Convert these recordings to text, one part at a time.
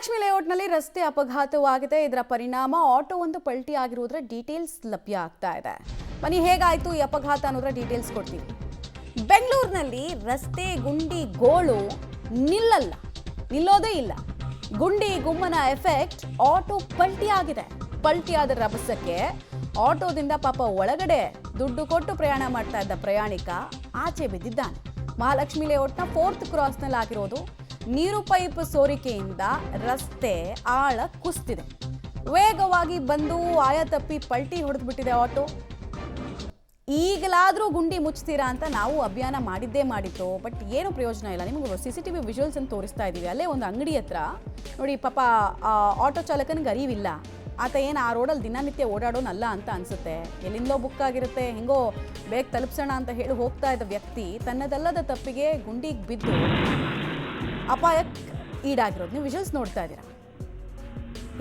ಮಹಾಲಕ್ಷ್ಮಿ ಲೇಔಟ್ನಲ್ಲಿ ರಸ್ತೆ ಅಪಘಾತವಾಗಿದೆ. ಇದರ ಪರಿಣಾಮ ಆಟೋ ಒಂದು ಪಲ್ಟಿ ಆಗಿರುವುದರ ಡೀಟೇಲ್ಸ್ ಲಭ್ಯ ಆಗ್ತಾ ಇದೆ. ಬನ್ನಿ ಹೇಗಾಯಿತು ಈ ಅಪಘಾತ ಅನ್ನೋದರ ಡೀಟೇಲ್ಸ್ ಕೊಡ್ತೀವಿ. ಬೆಂಗಳೂರಿನಲ್ಲಿ ರಸ್ತೆ ಗುಂಡಿ ಗೋಳು ನಿಲ್ಲೋದೇ ಇಲ್ಲ. ಗುಂಡಿ ಗುಮ್ಮನ ಎಫೆಕ್ಟ್ ಆಟೋ ಪಲ್ಟಿ ಆಗಿದೆ. ಪಲ್ಟಿಯಾದ ರಭಸಕ್ಕೆ ಆಟೋದಿಂದ ಪಾಪ ಒಳಗಡೆ ದುಡ್ಡು ಕೊಟ್ಟು ಪ್ರಯಾಣ ಮಾಡ್ತಾ ಇದ್ದ ಪ್ರಯಾಣಿಕ ಆಚೆ ಬಿದ್ದಿದ್ದಾನೆ. ಮಹಾಲಕ್ಷ್ಮಿ ಲೇಔಟ್ನ 4th ಕ್ರಾಸ್ನಲ್ಲಿ ಆಗಿರೋದು. ನೀರು ಪೈಪ್ ಸೋರಿಕೆಯಿಂದ ರಸ್ತೆ ಆಳ ಕುಸಿದಿದೆ. ವೇಗವಾಗಿ ಬಂದು ಆಯತಪ್ಪಿ ಪಲ್ಟಿ ಹೊಡೆದ್ಬಿಟ್ಟಿದೆ ಆಟೋ. ಈಗಲಾದರೂ ಗುಂಡಿ ಮುಚ್ತೀರಾ ಅಂತ ನಾವು ಅಭಿಯಾನ ಮಾಡಿತ್ತು, ಬಟ್ ಏನು ಪ್ರಯೋಜನ ಇಲ್ಲ. ನಿಮಗೆ CCTV ವಿಜುವಲ್ಸ್ ಅಂತ ತೋರಿಸ್ತಾ ಇದ್ದೀವಿ. ಅಲ್ಲೇ ಒಂದು ಅಂಗಡಿ ಹತ್ರ ನೋಡಿ, ಪಾಪ ಆಟೋ ಚಾಲಕನಿಗೆ ಅರಿವಿಲ್ಲ. ಆತ ಏನು ಆ ರೋಡಲ್ಲಿ ದಿನನಿತ್ಯ ಓಡಾಡೋನಲ್ಲ ಅಂತ ಅನಿಸುತ್ತೆ. ಎಲ್ಲಿಂದೋ ಬುಕ್ ಆಗಿರುತ್ತೆ, ಹೆಂಗೋ ಬೇಗ ತಲುಪಿಸೋಣ ಅಂತ ಹೇಳಿ ಹೋಗ್ತಾ ಇದ್ದ ವ್ಯಕ್ತಿ ತನ್ನದಲ್ಲದ ತಪ್ಪಿಗೆ ಗುಂಡಿಗೆ ಬಿದ್ದು ಅಪಾಯಕ್ಕೆ ಈಡಾಗಿರೋದು ನೀವು ವಿಜುವಲ್ಸ್ ನೋಡ್ತಾ ಇದ್ದೀರಾ.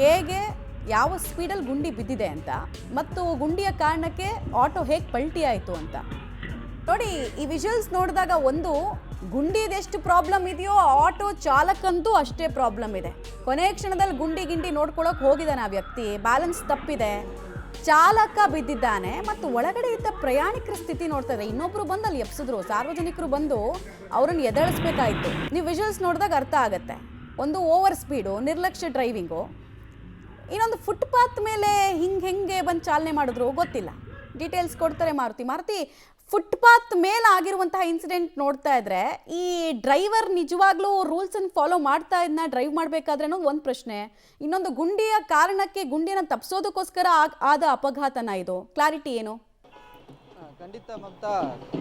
ಹೇಗೆ ಯಾವ ಸ್ಪೀಡಲ್ಲಿ ಗುಂಡಿ ಬಿದ್ದಿದೆ ಅಂತ, ಮತ್ತು ಗುಂಡಿಯ ಕಾರಣಕ್ಕೆ ಆಟೋ ಹೇಗೆ ಪಲ್ಟಿ ಆಯಿತು ಅಂತ ನೋಡಿ. ಈ ವಿಜುವಲ್ಸ್ ನೋಡಿದಾಗ ಒಂದು ಗುಂಡಿದೆಷ್ಟು ಪ್ರಾಬ್ಲಮ್ ಇದೆಯೋ ಆಟೋ ಚಾಲಕಂತೂ ಅಷ್ಟೇ ಪ್ರಾಬ್ಲಮ್ ಇದೆ. ಕೊನೆ ಕ್ಷಣದಲ್ಲಿ ಗುಂಡಿ ನೋಡ್ಕೊಳ್ಳೋಕೆ ಹೋಗಿದ್ದಾನೆ ಆ ವ್ಯಕ್ತಿ, ಬ್ಯಾಲೆನ್ಸ್ ತಪ್ಪಿದೆ, ಚಾಲಕ ಬಿದ್ದಿದ್ದಾನೆ. ಮತ್ತು ಒಳಗಡೆ ಇದ್ದ ಪ್ರಯಾಣಿಕರ ಸ್ಥಿತಿ ನೋಡ್ತಾ ಇದ್ದಾರೆ. ಇನ್ನೊಬ್ರು ಬಂದು ಅಲ್ಲಿ ಎಪ್ಸಿದ್ರು, ಸಾರ್ವಜನಿಕರು ಬಂದು ಅವರನ್ನು ಎದಳಿಸ್ಬೇಕಾಯಿತು. ನೀವು ವಿಜುವಲ್ಸ್ ನೋಡಿದಾಗ ಅರ್ಥ ಆಗುತ್ತೆ. ಒಂದು ಓವರ್ ಸ್ಪೀಡು, ನಿರ್ಲಕ್ಷ್ಯ ಡ್ರೈವಿಂಗು, ಇನ್ನೊಂದು ಫುಟ್ಪಾತ್ ಮೇಲೆ ಹೆಂಗೆ ಬಂದು ಚಾಲನೆ ಮಾಡಿದ್ರು ಗೊತ್ತಿಲ್ಲ. ಡೀಟೇಲ್ಸ್ ಕೊಡ್ತಾರೆ ಮಾರುತಿ. ಫುಟ್ಪಾತ್ ಮೇಲೆ ಆಗಿರುವಂತಹ ಇನ್ಸಿಡೆಂಟ್ ನೋಡ್ತಾ ಇದ್ರೆ ಈ ಡ್ರೈವರ್ ನಿಜವಾಗ್ಲೂ ರೂಲ್ಸನ್ನು ಫಾಲೋ ಮಾಡ್ತಾ ಇದ್ನ ಡ್ರೈವ್ ಮಾಡಬೇಕಾದ್ರೆ ಅನ್ನೋದು ಒಂದು ಪ್ರಶ್ನೆ. ಇನ್ನೊಂದು ಗುಂಡಿಯ ಕಾರಣಕ್ಕೆ ಗುಂಡಿನ ತಪ್ಪಿಸೋದಕ್ಕೋಸ್ಕರ ಆದ ಅಪಘಾತನ ಇದು. ಕ್ಲಾರಿಟಿ ಏನು? ಖಂಡಿತ ಮಮತಾ,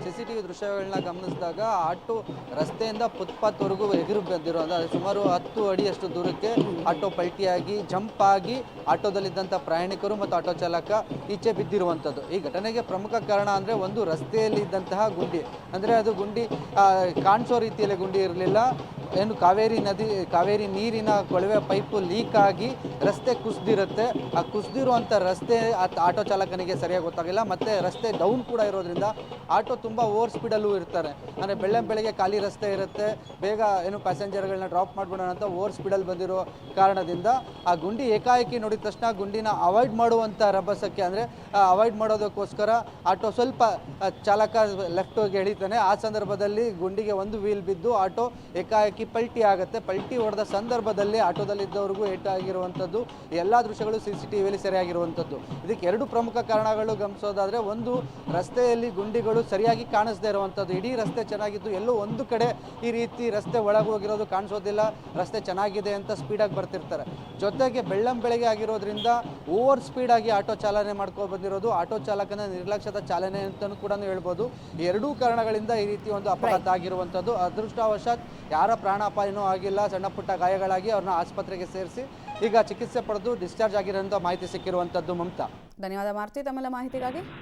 CCTV ದೃಶ್ಯಗಳನ್ನ ಗಮನಿಸಿದಾಗ ಆಟೋ ರಸ್ತೆಯಿಂದ ಫುಟ್ಪಾತ್ವರೆಗೂ ಎದುರು ಬಂದಿರೋ ಸುಮಾರು 10 ಅಡಿಯಷ್ಟು ದೂರಕ್ಕೆ ಆಟೋ ಪಲ್ಟಿಯಾಗಿ ಜಂಪ್ ಆಗಿ ಆಟೋದಲ್ಲಿದ್ದಂಥ ಪ್ರಯಾಣಿಕರು ಮತ್ತು ಆಟೋ ಚಾಲಕ ಈಚೆ ಬಿದ್ದಿರುವಂಥದ್ದು. ಈ ಘಟನೆಗೆ ಪ್ರಮುಖ ಕಾರಣ ಅಂದರೆ ಒಂದು, ರಸ್ತೆಯಲ್ಲಿ ಇದ್ದಂತಹ ಗುಂಡಿ, ಅಂದರೆ ಅದು ಗುಂಡಿ ಕಾಣಿಸೋ ರೀತಿಯಲ್ಲಿ ಗುಂಡಿ ಇರಲಿಲ್ಲ. ಏನು ಕಾವೇರಿ ನೀರಿನ ಕೊಳವೆ ಪೈಪು ಲೀಕ್ ಆಗಿ ರಸ್ತೆ ಕುಸಿದಿರುತ್ತೆ. ಆ ಕುಸಿದಿರುವಂಥ ರಸ್ತೆ ಆಟೋ ಚಾಲಕನಿಗೆ ಸರಿಯಾಗಿ ಗೊತ್ತಾಗಿಲ್ಲ. ಮತ್ತು ರಸ್ತೆ ಡೌನ್ ಕೂಡ ಇರೋದ್ರಿಂದ ಆಟೋ ತುಂಬ ಓವರ್ ಸ್ಪೀಡಲ್ಲೂ ಇರ್ತಾರೆ. ಅಂದರೆ ಬೆಳಗ್ಗೆ ಖಾಲಿ ರಸ್ತೆ ಇರುತ್ತೆ, ಬೇಗ ಏನು ಪ್ಯಾಸೆಂಜರ್ಗಳನ್ನ ಡ್ರಾಪ್ ಮಾಡ್ಬಿಡೋಣ ಅಂತ ಓವರ್ ಸ್ಪೀಡಲ್ಲಿ ಬಂದಿರೋ ಕಾರಣದಿಂದ ಆ ಗುಂಡಿ ಏಕಾಏಕಿ ನೋಡಿದ ತಕ್ಷಣ ಗುಂಡಿನ ಅವಾಯ್ಡ್ ಮಾಡುವಂಥ ರಭಸಕ್ಕೆ, ಅಂದರೆ ಅವಾಯ್ಡ್ ಮಾಡೋದಕ್ಕೋಸ್ಕರ ಆಟೋ ಸ್ವಲ್ಪ ಚಾಲಕ ಲೆಫ್ಟ್ಗೆ ಎಳಿತಾನೆ. ಆ ಸಂದರ್ಭದಲ್ಲಿ ಗುಂಡಿಗೆ ಒಂದು ವೀಲ್ ಬಿದ್ದು ಆಟೋ ಏಕಾಏಕಿ ಪಲ್ಟಿ ಆಗುತ್ತೆ. ಪಲ್ಟಿ ಹೊಡೆದ ಸಂದರ್ಭದಲ್ಲಿ ಆಟೋದಲ್ಲಿದ್ದವ್ರಿಗೂ ಏಟಾಗಿರುವಂಥದ್ದು ಎಲ್ಲ ದೃಶ್ಯಗಳು CCTVಯಲ್ಲಿ ಸರಿಯಾಗಿರುವಂಥದ್ದು. ಇದಕ್ಕೆ 2 ಪ್ರಮುಖ ಕಾರಣಗಳು ಗಮನಿಸೋದಾದರೆ, ಒಂದು, ರಸ್ತೆಯಲ್ಲಿ ಗುಂಡಿಗಳು ಸರಿಯಾಗಿ ಕಾಣಿಸದೇ ಇರುವಂಥದ್ದು. ಇಡೀ ರಸ್ತೆ ಚೆನ್ನಾಗಿದ್ದು ಎಲ್ಲೋ ಒಂದು ಕಡೆ ಈ ರೀತಿ ರಸ್ತೆ ಒಳಗೆ ಹೋಗಿರೋದು ಕಾಣಿಸೋದಿಲ್ಲ. ರಸ್ತೆ ಚೆನ್ನಾಗಿದೆ ಅಂತ ಸ್ಪೀಡಾಗಿ ಬರ್ತಿರ್ತಾರೆ. ಜೊತೆಗೆ ಬೆಳ್ಳಂಬೆಳಗ್ಗೆ ಆಗಿರೋದ್ರಿಂದ ಓವರ್ ಸ್ಪೀಡಾಗಿ ಆಟೋ ಚಾಲನೆ ಮಾಡ್ಕೊಂಡು ಬಂದಿರೋದು ಆಟೋ ಚಾಲಕನ ನಿರ್ಲಕ್ಷ್ಯದ ಚಾಲನೆ ಅಂತಲೂ ಕೂಡ ಹೇಳ್ಬೋದು. ಈ 2 ಕಾರಣಗಳಿಂದ ಈ ರೀತಿ ಒಂದು ಅಪಘಾತ ಆಗಿರುವಂಥದ್ದು. ಅದೃಷ್ಟವಶಾತ್ ಯಾರ ಪ್ರಾಣಾಪಾಯನೂ ಆಗಿಲ್ಲ. ಸಣ್ಣ ಪುಟ್ಟ ಗಾಯಗಳಾಗಿ ಅವ್ರನ್ನ ಆಸ್ಪತ್ರೆಗೆ ಸೇರಿಸಿ ಈಗ ಚಿಕಿತ್ಸೆ ಪಡೆದು ಡಿಸ್ಚಾರ್ಜ್ ಆಗಿರೋಂಥ ಮಾಹಿತಿ ಸಿಕ್ಕಿರುವಂಥದ್ದು. ಮಮತಾ, ಧನ್ಯವಾದ ಮಾರುತಿ ತಮ್ಮೆಲ್ಲ ಮಾಹಿತಿಗಾಗಿ.